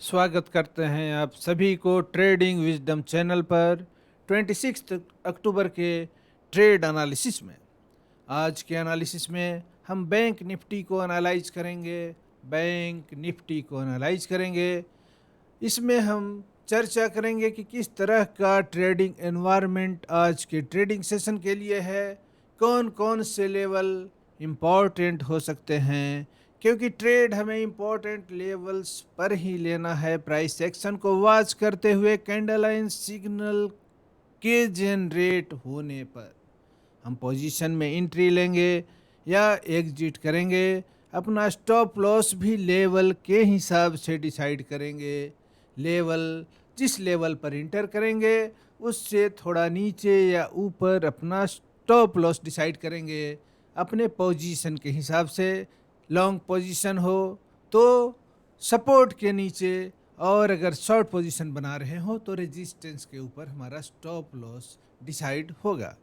स्वागत करते हैं आप सभी को ट्रेडिंग विजडम चैनल पर 26 अक्टूबर के ट्रेड एनालिसिस में। आज के एनालिसिस में हम बैंक निफ्टी को एनालाइज करेंगे। इसमें हम चर्चा करेंगे कि किस तरह का ट्रेडिंग एनवायरनमेंट आज के ट्रेडिंग सेशन के लिए है, कौन कौन से लेवल इम्पॉर्टेंट हो सकते हैं, क्योंकि ट्रेड हमें इम्पोर्टेंट लेवल्स पर ही लेना है। प्राइस एक्शन को वॉच करते हुए कैंडल लाइन सिग्नल के जनरेट होने पर हम पोजीशन में एंट्री लेंगे या एग्जिट करेंगे। अपना स्टॉप लॉस भी लेवल के हिसाब से डिसाइड करेंगे। जिस लेवल पर इंटर करेंगे उससे थोड़ा नीचे या ऊपर अपना स्टॉप लॉस डिसाइड करेंगे अपने पोजीशन के हिसाब से। लॉन्ग पोजीशन हो तो सपोर्ट के नीचे, और अगर शॉर्ट पोजीशन बना रहे हो तो रेजिस्टेंस के ऊपर हमारा स्टॉप लॉस डिसाइड होगा।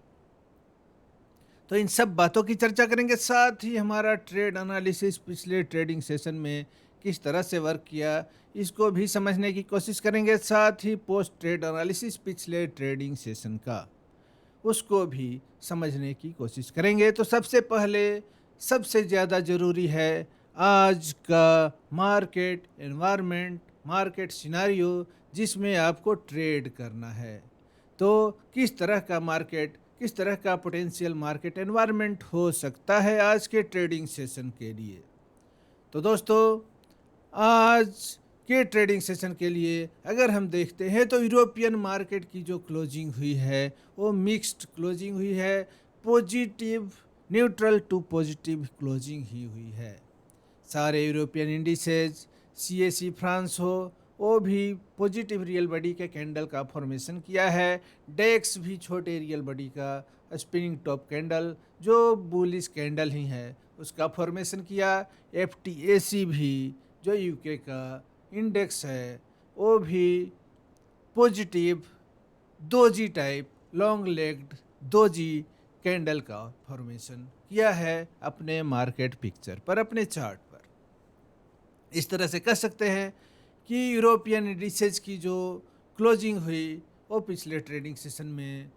तो इन सब बातों की चर्चा करेंगे, साथ ही हमारा ट्रेड एनालिसिस पिछले ट्रेडिंग सेशन में किस तरह से वर्क किया इसको भी समझने की कोशिश करेंगे। साथ ही पोस्ट ट्रेड एनालिसिस पिछले ट्रेडिंग सेशन का उसको भी समझने की कोशिश करेंगे। तो सबसे पहले सबसे ज़्यादा ज़रूरी है आज का मार्केट एनवायरनमेंट, मार्केट सिनारियो जिसमें आपको ट्रेड करना है। तो किस तरह का पोटेंशियल मार्केट एनवायरनमेंट हो सकता है आज के ट्रेडिंग सेशन के लिए। तो दोस्तों, आज के ट्रेडिंग सेशन के लिए अगर हम देखते हैं तो यूरोपियन मार्केट की जो क्लोजिंग हुई है वो मिक्स्ड क्लोजिंग हुई है। Positive, neutral to positive closing ही हुई है। सारे यूरोपियन इंडिसेज, सीएसी फ्रांस हो, वो भी पॉजिटिव रियल बॉडी के कैंडल का फॉर्मेशन किया है। डेक्स भी छोटे रियल बॉडी का स्पिनिंग टॉप कैंडल जो बुलिश कैंडल ही है उसका फॉर्मेशन किया। एफटीएसी भी जो यूके का इंडेक्स है वो भी positive doji type long legged doji candle का फॉर्मेशन किया है अपने मार्केट पिक्चर पर, अपने चार्ट पर। इस तरह से कह सकते हैं कि यूरोपियन इंडिसेज की जो क्लोजिंग हुई वो पिछले ट्रेडिंग सेशन में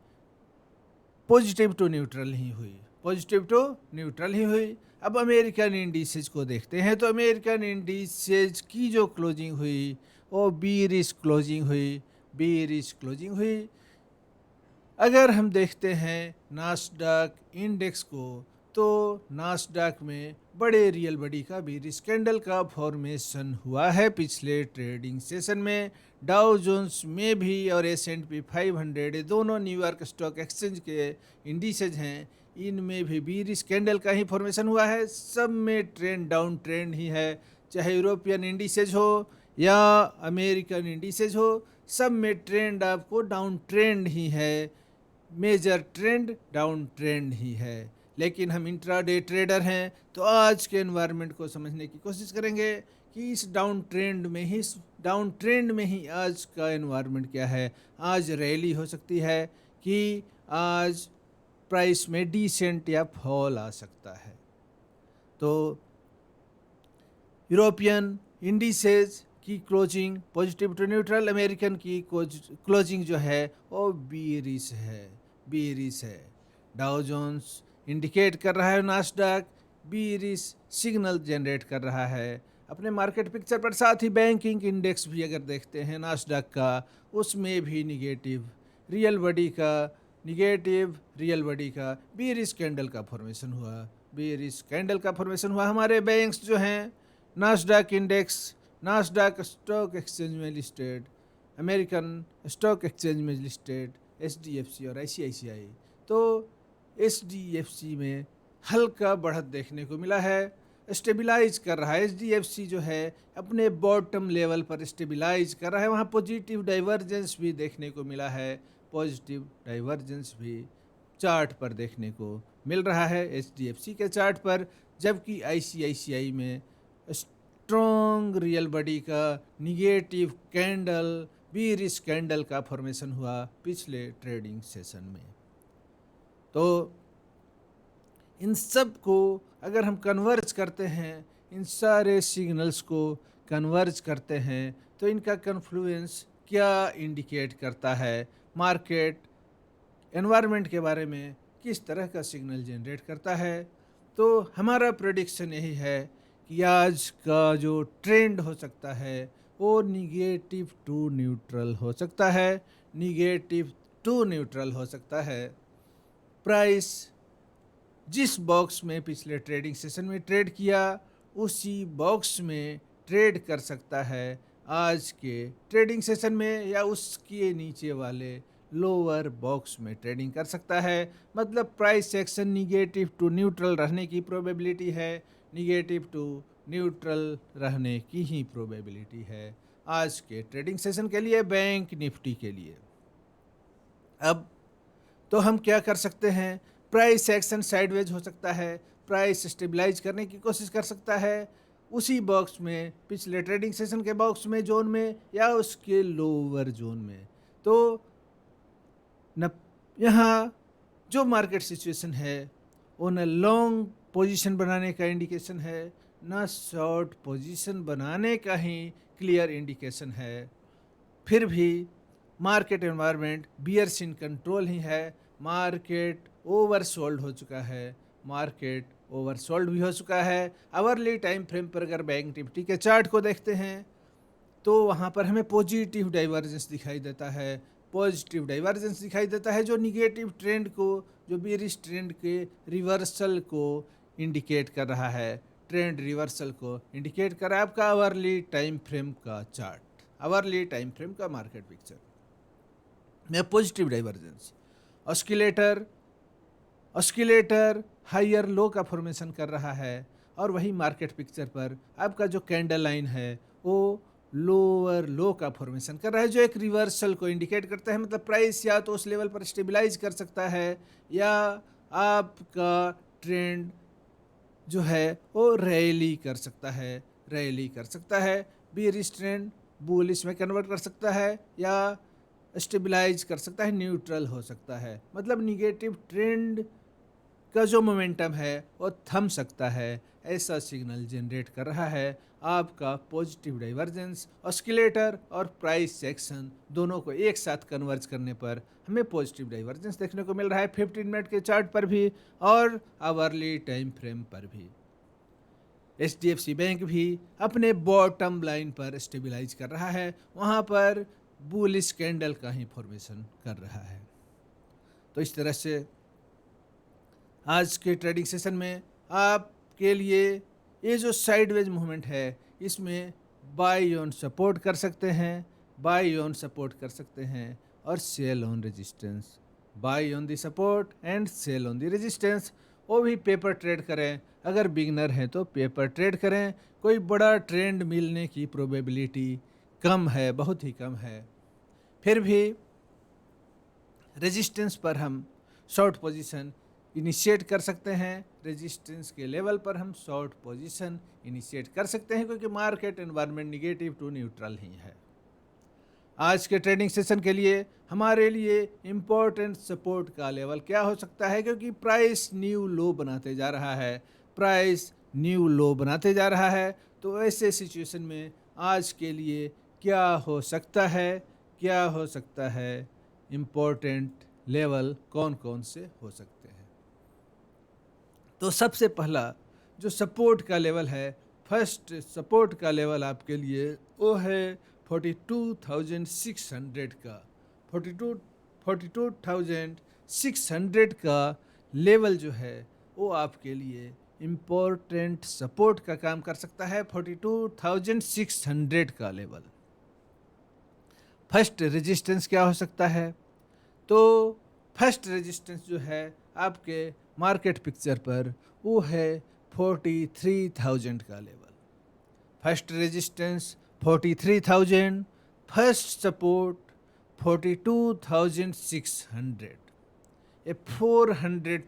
पॉजिटिव टू न्यूट्रल ही हुई। अब अमेरिकन इंडिसेज को देखते हैं तो अमेरिकन इंडिसेज की जो क्लोजिंग हुई वो बीरिश क्लोजिंग हुई। अगर हम देखते हैं नास्डॉक इंडेक्स को तो नास्डॉक में बड़े रियल बॉडी का बीरिश कैंडल का फॉर्मेशन हुआ है पिछले ट्रेडिंग सेशन में। डाउ जोन्स में भी और S&P 500 दोनों न्यूयॉर्क स्टॉक एक्सचेंज के इंडिसेज हैं, इनमें भी बीरिश कैंडल का ही फॉर्मेशन हुआ है। सब में ट्रेंड डाउन ट्रेंड ही है, चाहे यूरोपियन इंडिसेज हो या अमेरिकन इंडिसेज हो, सब में ट्रेंड आपको डाउन ट्रेंड ही है। मेजर ट्रेंड डाउन ट्रेंड ही है। लेकिन हम इंट्राडे ट्रेडर हैं तो आज के एनवायरनमेंट को समझने की कोशिश करेंगे कि इस डाउन ट्रेंड में ही आज का एनवायरनमेंट क्या है। आज रैली हो सकती है कि आज प्राइस में डिसेंट या फॉल आ सकता है। तो यूरोपियन इंडिसेज की closing positive to neutral, American की क्लोजिंग जो है वो बीरिश है। डाउ जोन्स इंडिकेट कर रहा है नास्डॉक बीरिश सिग्नल जनरेट कर रहा है अपने मार्केट पिक्चर पर। साथ ही बैंकिंग इंडेक्स भी अगर देखते हैं नास्डॉक का, उसमें भी निगेटिव रियल बॉडी का बीरिश कैंडल का फॉर्मेशन हुआ। हमारे बैंक्स जो हैं नास्डॉक इंडेक्स नास्डॉक स्टॉक एक्सचेंज में लिस्टेड, अमेरिकन स्टॉक एक्सचेंज में लिस्टेड HDFC और ICICI, तो HDFC में हल्का बढ़त देखने को मिला है, स्टेबिलाइज कर रहा है। HDFC जो है अपने बॉटम लेवल पर स्टेबिलाइज कर रहा है। वहाँ पॉजिटिव डाइवर्जेंस भी देखने को मिला है, चार्ट पर देखने को मिल रहा है HDFC के चार्ट पर। जबकि ICICI में स्ट्रॉन्ग रियल बॉडी का निगेटिव कैंडल बीरिश कैंडल का फॉर्मेशन हुआ पिछले ट्रेडिंग सेशन में। तो इन सब को अगर हम कन्वर्ज करते हैं, इन सारे सिग्नल्स को कन्वर्ज करते हैं तो इनका कन्फ्लुएंस क्या इंडिकेट करता है, मार्केट एनवायरनमेंट के बारे में किस तरह का सिग्नल जनरेट करता है। तो हमारा प्रेडिक्शन यही है कि आज का जो ट्रेंड हो सकता है वो निगेटिव टू न्यूट्रल हो सकता है, निगेटिव टू न्यूट्रल हो सकता है। प्राइस जिस बॉक्स में पिछले ट्रेडिंग सेशन में ट्रेड किया उसी बॉक्स में ट्रेड कर सकता है आज के ट्रेडिंग सेशन में, या उसके नीचे वाले लोअर बॉक्स में ट्रेडिंग कर सकता है। मतलब price action negative to neutral रहने की प्रोबेबिलिटी है, निगेटिव टू न्यूट्रल रहने की ही प्रोबेबिलिटी है आज के ट्रेडिंग सेशन के लिए, बैंक निफ्टी के लिए। अब तो हम क्या कर सकते हैं, प्राइस एक्शन साइडवेज हो सकता है, प्राइस स्टेबलाइज करने की कोशिश कर सकता है उसी बॉक्स में, पिछले ट्रेडिंग सेशन के बॉक्स में, जोन में, या उसके लोअर जोन में। तो न यहाँ जो मार्केट सिचुएशन है वो न लॉन्ग पोजीशन बनाने का इंडिकेशन है, न शॉर्ट पोजीशन बनाने का ही क्लियर इंडिकेशन है। फिर भी market environment bears in control ही है, मार्केट ओवरसोल्ड हो चुका है, मार्केट ओवरसोल्ड भी हो चुका है। आवरली टाइम फ्रेम पर अगर बैंक निफ्टी के चार्ट को देखते हैं तो वहाँ पर हमें पॉजिटिव डाइवर्जेंस दिखाई देता है, पॉजिटिव डाइवर्जेंस दिखाई देता है जो निगेटिव ट्रेंड को, जो बेरिश ट्रेंड के रिवर्सल को इंडिकेट कर रहा है, ट्रेंड रिवर्सल को इंडिकेट कर रहा है आपका आवरली टाइम फ्रेम का चार्ट, आवरली टाइम फ्रेम का मार्केट पिक्चर में positive divergence. Oscillator higher low का फॉर्मेशन कर रहा है, और वही मार्केट पिक्चर पर आपका जो कैंडल लाइन है वो लोअर लो का फॉर्मेशन कर रहा है, जो एक रिवर्सल को इंडिकेट करता है। मतलब प्राइस या तो उस लेवल पर स्टेबलाइज कर सकता है, या आपका ट्रेंड जो है वो रैली कर सकता है, रैली कर सकता है, बेयरिश ट्रेंड बुलिश में कन्वर्ट कर सकता है, या स्टेबलाइज कर सकता है, न्यूट्रल हो सकता है। मतलब निगेटिव ट्रेंड का जो मोमेंटम है वो थम सकता है, ऐसा सिग्नल जनरेट कर रहा है आपका पॉजिटिव डाइवर्जेंस। ऑस्किलेटर और प्राइस एक्शन दोनों को एक साथ कन्वर्ज करने पर हमें पॉजिटिव डाइवर्जेंस देखने को मिल रहा है 15 मिनट के चार्ट पर भी और आवरली टाइम फ्रेम पर भी। HDFC बैंक भी अपने बॉटम लाइन पर स्टेबलाइज कर रहा है, वहाँ पर बुलिश कैंडल का ही फॉर्मेशन कर रहा है। तो इस तरह से आज के ट्रेडिंग सेशन में आपके लिए ये जो साइडवेज मूवमेंट है इसमें बाय ऑन सपोर्ट कर सकते हैं, बाय ऑन सपोर्ट कर सकते हैं, और sell on resistance, buy on the support and sell on the resistance. वो भी पेपर ट्रेड करें, अगर बिगनर हैं तो पेपर ट्रेड करें, कोई बड़ा ट्रेंड मिलने की प्रोबेबिलिटी कम है, बहुत ही कम है। फिर भी रेजिस्टेंस पर हम शॉर्ट पोजीशन इनिशिएट कर सकते हैं, रेजिस्टेंस के लेवल पर हम शॉर्ट पोजीशन इनिशिएट कर सकते हैं, क्योंकि market environment negative to neutral ही है। आज के ट्रेडिंग सेशन के लिए हमारे लिए इम्पोर्टेंट सपोर्ट का लेवल क्या हो सकता है, क्योंकि प्राइस न्यू लो बनाते जा रहा है, प्राइस न्यू लो बनाते जा रहा है। तो ऐसे सिचुएशन में आज के लिए क्या हो सकता है, क्या हो सकता है, इम्पोर्टेंट लेवल कौन कौन से हो सकते हैं। तो सबसे पहला जो सपोर्ट का लेवल है, फर्स्ट सपोर्ट का लेवल आपके लिए वो है 42,600 का, 42,600 का लेवल जो है वो आपके लिए इम्पोर्टेंट सपोर्ट का काम कर सकता है। 42,600 का लेवल। फर्स्ट रेजिस्टेंस क्या हो सकता है, तो फर्स्ट रेजिस्टेंस जो है आपके मार्केट पिक्चर पर वो है 43,000 का level. First resistance 43,000, first support 42,600। ये 400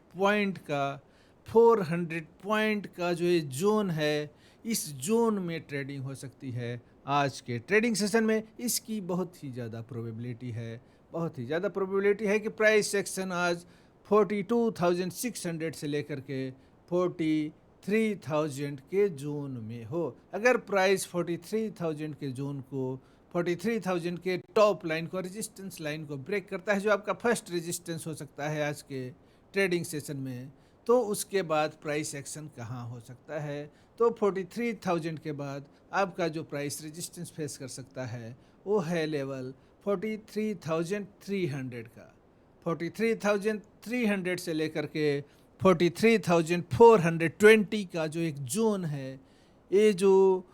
पॉइंट का जो ये जोन है, इस जोन में ट्रेडिंग हो सकती है आज के ट्रेडिंग सेशन में। इसकी बहुत ही ज़्यादा प्रोबेबिलिटी है, बहुत ही ज़्यादा प्रोबेबिलिटी है कि प्राइस सेक्शन आज 42,600 से लेकर के 43,000 के जोन में हो। अगर प्राइस 43,000 के जोन को 43,000 के टॉप लाइन को रेजिस्टेंस लाइन को ब्रेक करता है, जो आपका फर्स्ट रेजिस्टेंस हो सकता है आज के ट्रेडिंग सेशन में, तो उसके बाद प्राइस एक्शन कहाँ हो सकता है? तो 43,000 के बाद आपका जो प्राइस रेजिस्टेंस फेस कर सकता है वो है लेवल 43,300 का। 43,300 से लेकर के 43,420 का जो एक जोन है, ये जो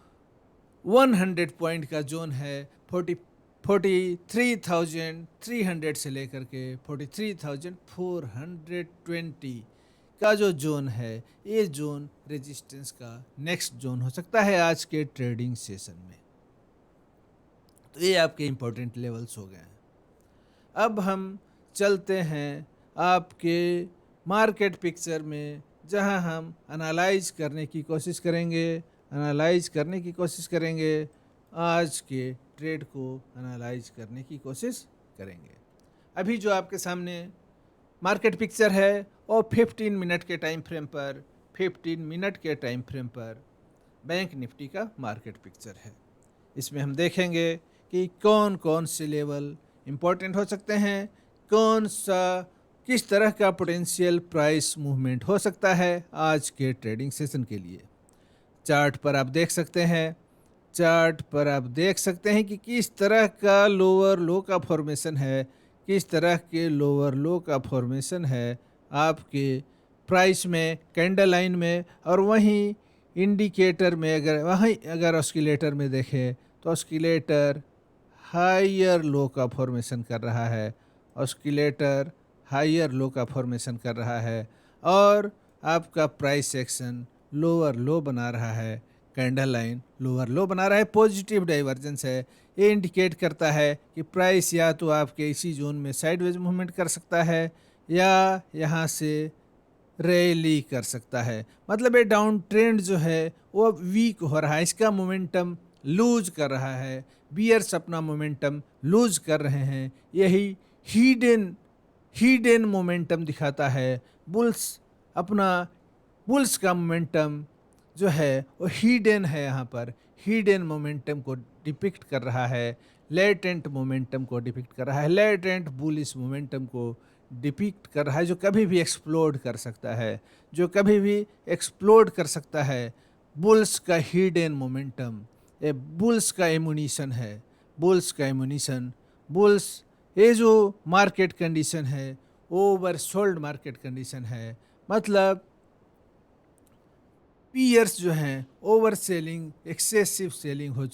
100 पॉइंट का जोन है, 43,300 से लेकर के 43,420 का जो जोन है, ये जोन रेजिस्टेंस का नेक्स्ट जोन हो सकता है आज के ट्रेडिंग सेशन में। तो ये आपके इम्पोर्टेंट लेवल्स हो गए हैं। अब हम चलते हैं आपके मार्केट पिक्चर में, जहां हम एनालाइज करने की कोशिश करेंगे आज के ट्रेड को एनालाइज करने की कोशिश करेंगे। अभी जो आपके सामने मार्केट पिक्चर है और 15 मिनट के टाइम फ्रेम पर बैंक निफ्टी का मार्केट पिक्चर है। इसमें हम देखेंगे कि कौन कौन से लेवल इम्पोर्टेंट हो सकते हैं, किस तरह का पोटेंशियल प्राइस मूवमेंट हो सकता है आज के ट्रेडिंग सेशन के लिए। चार्ट पर आप देख सकते हैं कि किस तरह का लोअर लो का फॉर्मेशन है, आपके प्राइस में, कैंडल लाइन में, और वहीं इंडिकेटर में अगर ऑस्किलेटर में देखें तो ऑस्किलेटर हायर लो का फॉर्मेशन कर रहा है और आपका प्राइस एक्शन लोअर लो बना रहा है, कैंडल लाइन लोअर लो बना रहा है, पॉजिटिव डाइवर्जेंस है। ये इंडिकेट करता है कि प्राइस या तो आपके इसी जोन में साइडवेज मूवमेंट कर सकता है या यहाँ से रैली कर सकता है। मतलब ये डाउन ट्रेंड जो है वो वीक हो रहा है, इसका मोमेंटम लूज कर रहा है, बियर्स अपना मोमेंटम लूज कर रहे हैं। यही हिडन मोमेंटम दिखाता है। बुल्स का मोमेंटम जो है वो हिडन है, यहाँ पर हिडन मोमेंटम को डिपिक्ट कर रहा है, लेटेंट मोमेंटम को डिपिक्ट कर रहा है, लेटेंट बुलिश मोमेंटम को डिपिक्ट कर रहा है, जो कभी भी एक्सप्लोड कर सकता है। बुल्स का हिडन मोमेंटम, ये बुल्स का एमुनिशन है। बुल्स ये जो मार्केट कंडीशन है ओवरसोल्ड मार्केट कंडीशन है, मतलब पीयर्स जो हैं ओवर सेलिंग, एक्सेसिव सेलिंग हो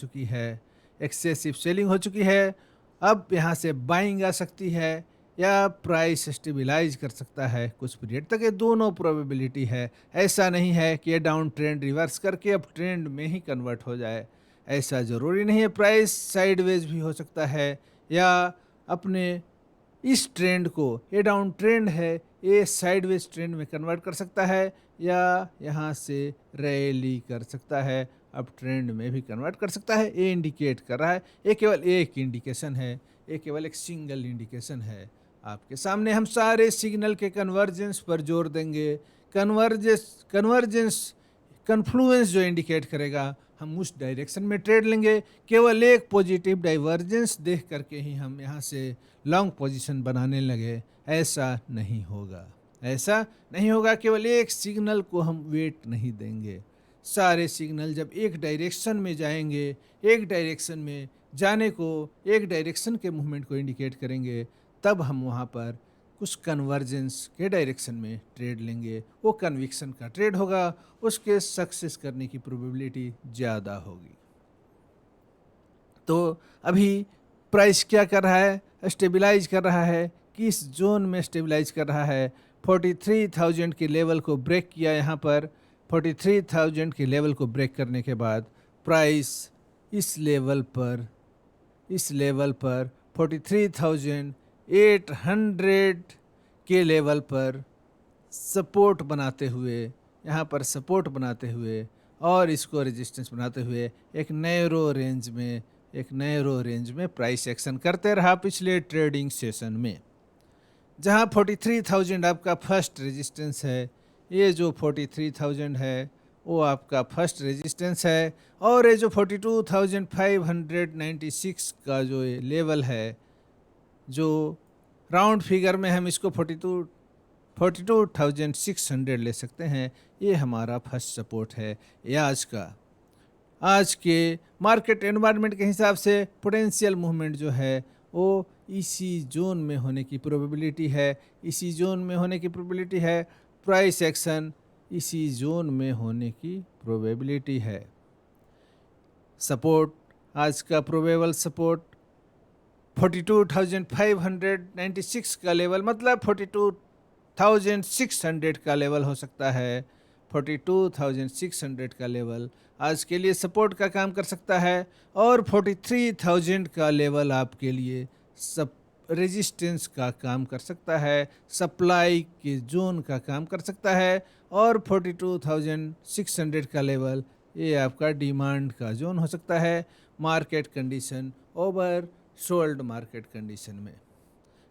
चुकी है। अब यहाँ से बाइंग आ सकती है या प्राइस स्टेबलाइज कर सकता है कुछ पीरियड तक। ये दोनों प्रोबेबिलिटी है। ऐसा नहीं है कि ये डाउन ट्रेंड रिवर्स करके अब ट्रेंड में ही कन्वर्ट हो जाए, ऐसा ज़रूरी नहीं है। प्राइस साइडवेज भी हो सकता है या अपने इस ट्रेंड को, ये डाउन ट्रेंड है, ये साइडवेज ट्रेंड में कन्वर्ट कर सकता है या यहाँ से रैली कर सकता है, अब ट्रेंड में भी कन्वर्ट कर सकता है। ये इंडिकेट कर रहा है। ये केवल एक इंडिकेशन है, ये केवल एक सिंगल इंडिकेशन है। आपके सामने हम सारे सिग्नल के कन्वर्जेंस पर जोर देंगे। कन्फ्लुएंस जो इंडिकेट करेगा, हम उस डायरेक्शन में ट्रेड लेंगे। केवल एक पॉजिटिव डाइवर्जेंस देख करके ही हम यहाँ से लॉन्ग पोजीशन बनाने लगे, ऐसा नहीं होगा। केवल एक सिग्नल को हम वेट नहीं देंगे। सारे सिग्नल जब एक डायरेक्शन में जाएंगे, एक डायरेक्शन में जाने को, एक डायरेक्शन के मूवमेंट को इंडिकेट करेंगे, तब हम वहाँ पर कुछ कन्वर्जेंस के डायरेक्शन में ट्रेड लेंगे। वो कन्विक्शन का ट्रेड होगा, उसके सक्सेस करने की प्रोबेबिलिटी ज़्यादा होगी। तो अभी प्राइस क्या कर रहा है? स्टेबलाइज कर रहा है। किस जोन में स्टेबलाइज कर रहा है? 43,000 के लेवल को ब्रेक किया। यहाँ पर 43,000 के लेवल को ब्रेक करने के बाद प्राइस इस लेवल पर 43,800 के लेवल पर सपोर्ट बनाते हुए और इसको रेजिस्टेंस बनाते हुए एक नैरो रेंज में प्राइस एक्शन करते रहा पिछले ट्रेडिंग सेशन में। जहां 43,000 आपका फर्स्ट रेजिस्टेंस है, ये जो 43,000 है वो आपका फर्स्ट रेजिस्टेंस है। और ये जो 42,596 का जो ये लेवल है, जो राउंड फिगर में हम इसको 42,600 ले सकते हैं, ये हमारा फर्स्ट सपोर्ट है। ये आज के मार्केट एनवायरनमेंट के हिसाब से पोटेंशियल मूवमेंट जो है वो इसी जोन में होने की प्रोबेबिलिटी है, इसी जोन में होने की प्रोबेबिलिटी है। प्राइस एक्शन इसी जोन में होने की प्रोबेबिलिटी है। सपोर्ट, आज का प्रोबेबल सपोर्ट 42,596 का लेवल, मतलब 42,600 का लेवल हो सकता है। 42,600 का लेवल आज के लिए सपोर्ट का काम कर सकता है, और 43,000 का लेवल आपके लिए सब रेजिस्टेंस का काम कर सकता है, सप्लाई के जोन का काम कर सकता है। और 42,600 का लेवल ये आपका डिमांड का जोन हो सकता है, market condition over sold market condition में।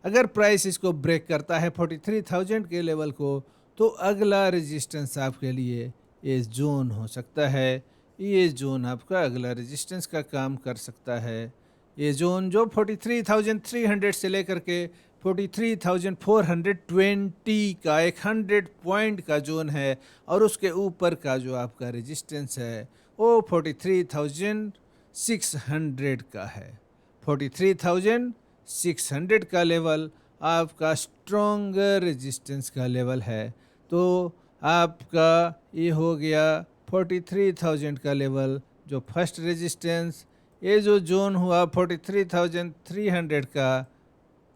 अगर प्राइस इसको ब्रेक करता है 43,000 के लेवल को, तो अगला रेजिस्टेंस आपके लिए ये जोन हो सकता है। ये जोन आपका अगला रेजिस्टेंस का काम कर सकता है। ये जोन जो 43,300 से लेकर के 43,420 का 100 पॉइंट का जोन है, और उसके ऊपर का जो आपका रेजिस्टेंस है वो 43,600 का है। 43,600 का लेवल आपका स्ट्रॉन्गर रेजिस्टेंस का लेवल है। तो आपका ये हो गया 43,000 का लेवल जो फर्स्ट रेजिस्टेंस। ये जो जोन हुआ 43,300 का,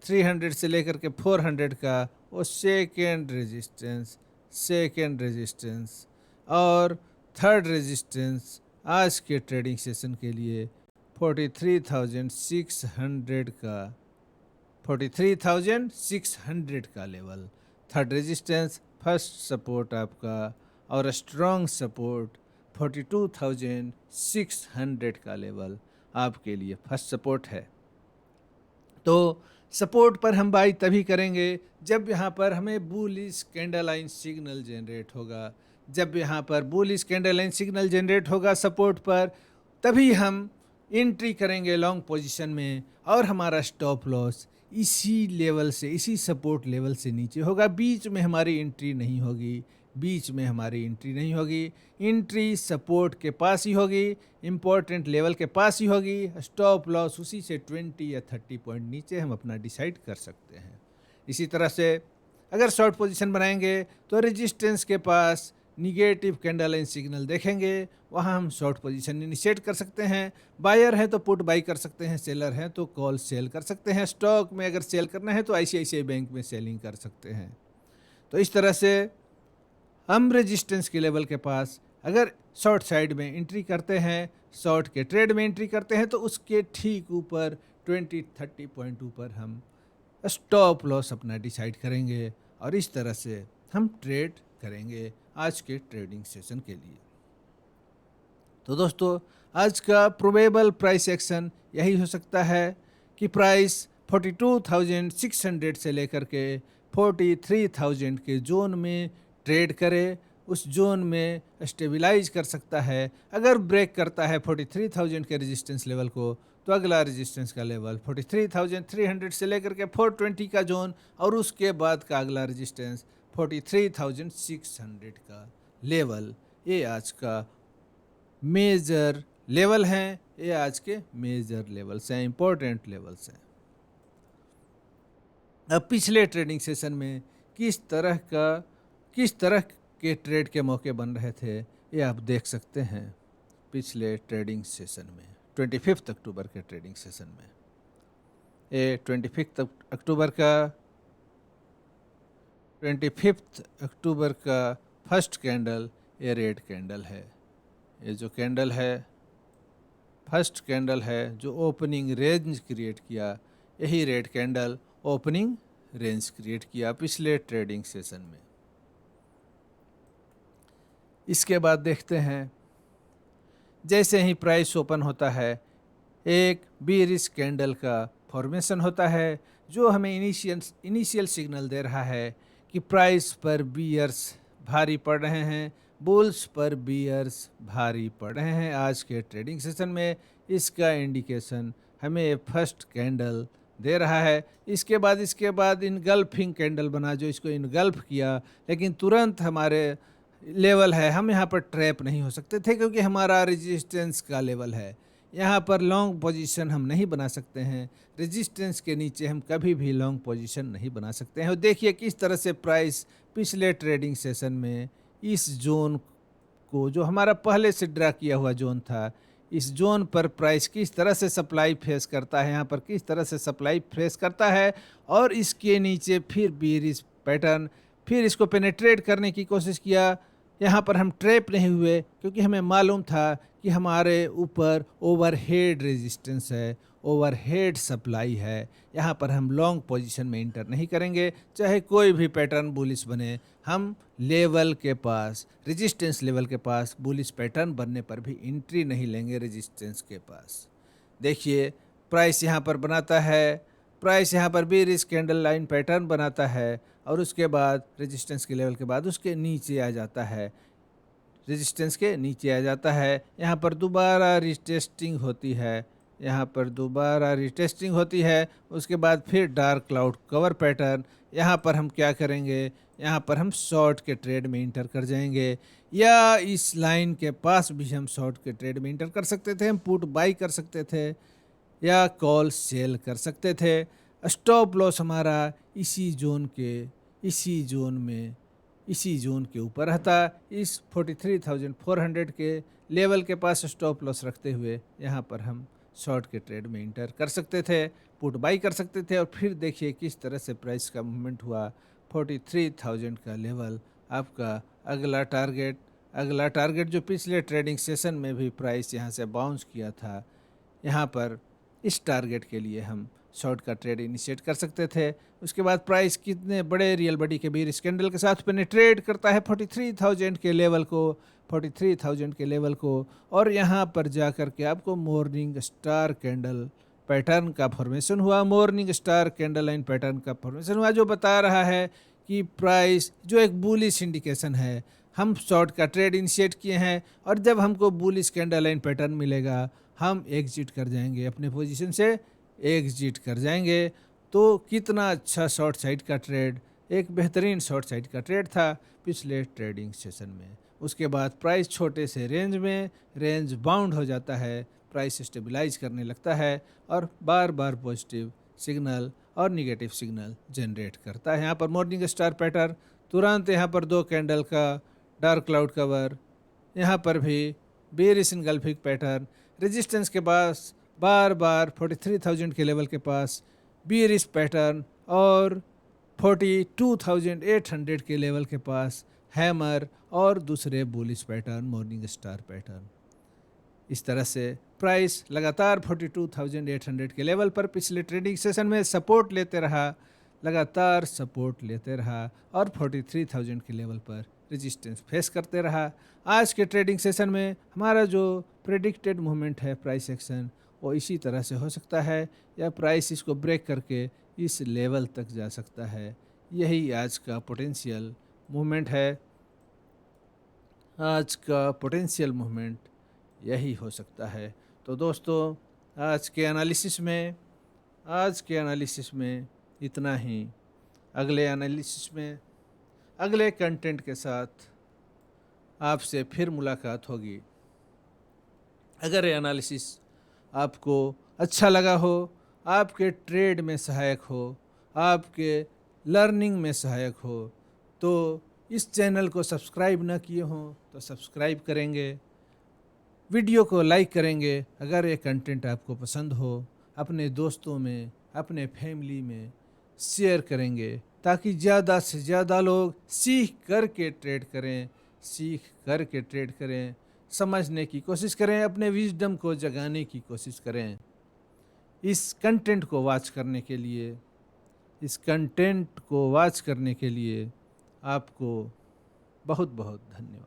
300 से लेकर के 400 का, वो सेकेंड रेजिस्टेंस। और थर्ड रेजिस्टेंस आज के ट्रेडिंग सेशन के लिए 43,600 का level third resistance, first support आपका, और स्ट्रॉन्ग सपोर्ट 42,600 का लेवल आपके लिए फर्स्ट सपोर्ट है। तो सपोर्ट पर हम बाई तभी करेंगे जब यहाँ पर हमें bullish candle line signal generate होगा। जब यहाँ पर bullish candle line signal generate होगा सपोर्ट पर, तभी हम एंट्री करेंगे लॉन्ग पोजीशन में, और हमारा स्टॉप लॉस इसी लेवल से, इसी सपोर्ट लेवल से नीचे होगा। बीच में हमारी एंट्री नहीं होगी, एंट्री सपोर्ट के पास ही होगी, इम्पोर्टेंट लेवल के पास ही होगी। स्टॉप लॉस उसी से 20 या 30 पॉइंट नीचे हम अपना डिसाइड कर सकते हैं। इसी तरह से अगर शॉर्ट पोजीशन बनाएंगे तो रेजिस्टेंस के पास निगेटिव कैंडल लाइन सिग्नल देखेंगे, वहाँ हम शॉर्ट पोजीशन इनिशिएट कर सकते हैं। बायर है तो पुट बाई कर सकते हैं, सेलर हैं तो कॉल सेल कर सकते हैं। स्टॉक में अगर सेल करना है तो आईसीआईसीआई बैंक में सेलिंग कर सकते हैं। तो इस तरह से हम रेजिस्टेंस के लेवल के पास अगर शॉर्ट साइड में एंट्री करते हैं, शॉर्ट के ट्रेड में एंट्री करते हैं, तो उसके ठीक ऊपर 20-30 पॉइंट ऊपर हम स्टॉप लॉस अपना डिसाइड करेंगे, और इस तरह से हम ट्रेड करेंगे आज के ट्रेडिंग सेशन के लिए। तो दोस्तों, आज का प्रोबेबल प्राइस एक्शन यही हो सकता है कि प्राइस 42,600 से लेकर के 43,000 के जोन में ट्रेड करे, उस जोन में स्टेबलाइज कर सकता है। अगर ब्रेक करता है 43,000 के रेजिस्टेंस लेवल को, तो अगला रेजिस्टेंस का लेवल 43,300 से लेकर के 420 का जोन, और उसके बाद का अगला रेजिस्टेंस 43,600 का लेवल। ये आज का मेजर लेवल हैं, ये आज के मेजर लेवल्स हैं, इंपॉर्टेंट लेवल्स हैं। अब पिछले ट्रेडिंग सेशन में किस तरह के ट्रेड के मौके बन रहे थे, ये आप देख सकते हैं पिछले ट्रेडिंग सेशन में, 25 अक्टूबर के ट्रेडिंग सेशन में। ये 25 अक्टूबर का फर्स्ट कैंडल ये रेड कैंडल है। ये जो कैंडल है फर्स्ट कैंडल है जो ओपनिंग रेंज क्रिएट किया, यही red candle opening range create किया पिछले ट्रेडिंग सेशन में। इसके बाद देखते हैं, जैसे ही प्राइस ओपन होता है एक बीरिश कैंडल का फॉर्मेशन होता है, जो हमें इनिशियल सिग्नल दे रहा है कि प्राइस पर बीयर्स भारी पड़ रहे हैं, बुल्स पर बियर्स भारी पड़ रहे हैं आज के ट्रेडिंग सेशन में। इसका इंडिकेशन हमें फर्स्ट कैंडल दे रहा है। इसके बाद इनगल्फिंग कैंडल बना, जो इसको इनगल्फ किया, लेकिन तुरंत हमारे लेवल है, हम यहाँ पर ट्रैप नहीं हो सकते थे क्योंकि हमारा रेजिस्टेंस का लेवल है। यहाँ पर लॉन्ग पोजीशन हम नहीं बना सकते हैं, रेजिस्टेंस के नीचे हम कभी भी लॉन्ग पोजीशन नहीं बना सकते हैं। और देखिए किस तरह से प्राइस पिछले ट्रेडिंग सेशन में इस जोन को, जो हमारा पहले से ड्रा किया हुआ जोन था, इस जोन पर प्राइस किस तरह से सप्लाई फेस करता है, यहाँ पर किस तरह से सप्लाई फेस करता है, और इसके नीचे फिर बेरिश पैटर्न, फिर इसको पेनेट्रेट करने की कोशिश किया। यहाँ पर हम ट्रैप नहीं हुए क्योंकि हमें मालूम था कि हमारे ऊपर ओवरहेड रेजिस्टेंस है, ओवरहेड सप्लाई है। यहाँ पर हम लॉन्ग पोजीशन में इंटर नहीं करेंगे, चाहे कोई भी पैटर्न बुलिश बने। हम लेवल के पास, रेजिस्टेंस लेवल के पास बुलिश पैटर्न बनने पर भी एंट्री नहीं लेंगे रेजिस्टेंस के पास। देखिए प्राइस यहाँ पर बनाता है, प्राइस यहाँ पर भी रिस्क कैंडल लाइन पैटर्न बनाता है, और उसके बाद रेजिस्टेंस के लेवल के बाद उसके नीचे आ जाता है, रेजिस्टेंस के नीचे आ जाता है। यहाँ पर दोबारा रिटेस्टिंग होती है, यहाँ पर दोबारा रिटेस्टिंग होती है। उसके बाद फिर डार्क क्लाउड कवर पैटर्न। यहाँ पर हम क्या करेंगे, यहाँ पर हम शॉर्ट के ट्रेड में इंटर कर जाएंगे, या इस लाइन के पास भी हम शॉर्ट के ट्रेड में इंटर कर सकते थे, हम पुट बाई कर सकते थे या कॉल सेल कर सकते थे। स्टॉप लॉस हमारा इसी जोन के ऊपर रहता। इस 43,400 के लेवल के पास स्टॉप लॉस रखते हुए यहाँ पर हम शॉर्ट के ट्रेड में इंटर कर सकते थे, पुट बाई कर सकते थे। और फिर देखिए किस तरह से प्राइस का मूवमेंट हुआ। 43,000 का लेवल आपका अगला टारगेट जो पिछले ट्रेडिंग सेशन में भी प्राइस यहाँ से बाउंस किया था, यहाँ पर इस टारगेट के लिए हम शॉर्ट का ट्रेड इनिशिएट कर सकते थे। उसके बाद प्राइस कितने बड़े रियल बॉडी के बीच कैंडल के साथ पेनिट्रेट करता है 43,000 के लेवल को, और यहाँ पर जा कर के आपको मॉर्निंग स्टार कैंडल पैटर्न का फॉर्मेशन हुआ, morning star candle line pattern का फॉर्मेशन हुआ, जो बता रहा है कि प्राइस जो एक बुलिश इंडिकेशन है। हम शॉर्ट का ट्रेड इनिशिएट किए हैं, और जब हमको बुलिश कैंडल लाइन पैटर्न मिलेगा हम एग्जिट कर जाएंगे, अपने पोजीशन से एग्जिट कर जाएंगे। तो कितना अच्छा शॉर्ट साइड का ट्रेड, एक बेहतरीन शॉर्ट साइड का ट्रेड था पिछले ट्रेडिंग सेशन में। उसके बाद प्राइस छोटे से रेंज बाउंड हो जाता है, प्राइस स्टेबलाइज करने लगता है, और बार बार पॉजिटिव सिग्नल और निगेटिव सिग्नल जनरेट करता है। यहाँ पर मॉर्निंग स्टार पैटर्न, तुरंत यहाँ पर 2 कैंडल का डार्क क्लाउड कवर, यहाँ पर भी बेरिश इनगल्फिंग पैटर्न, रेजिस्टेंस के पास बार 43,000 के लेवल के पास बेरिश पैटर्न, और 42,800 के लेवल के पास हैमर, और दूसरे bullish pattern morning star pattern. इस तरह से प्राइस लगातार 42,800 के लेवल पर पिछले ट्रेडिंग सेशन में सपोर्ट लेते रहा, लगातार सपोर्ट लेते रहा, और 43,000 के लेवल पर रेजिस्टेंस फेस करते रहा। आज के ट्रेडिंग सेशन में हमारा जो प्रेडिक्टेड मूवमेंट है प्राइस एक्शन, वो इसी तरह से हो सकता है, या प्राइस इसको ब्रेक करके इस लेवल तक जा सकता है। यही आज का पोटेंशियल मूवमेंट है, आज का पोटेंशियल मूवमेंट यही हो सकता है। तो दोस्तों आज के एनालिसिस में इतना ही। अगले कंटेंट के साथ आपसे फिर मुलाकात होगी। अगर ये एनालिसिस आपको अच्छा लगा हो, आपके ट्रेड में सहायक हो, आपके लर्निंग में सहायक हो, तो इस चैनल को सब्सक्राइब ना किए हों तो सब्सक्राइब करेंगे, वीडियो को लाइक करेंगे। अगर ये कंटेंट आपको पसंद हो, अपने दोस्तों में, अपने फैमिली में शेयर करेंगे, ताकि ज़्यादा से ज़्यादा लोग सीख करके ट्रेड करें, समझने की कोशिश करें, अपने विजडम को जगाने की कोशिश करें। इस कंटेंट को वॉच करने के लिए आपको बहुत बहुत धन्यवाद।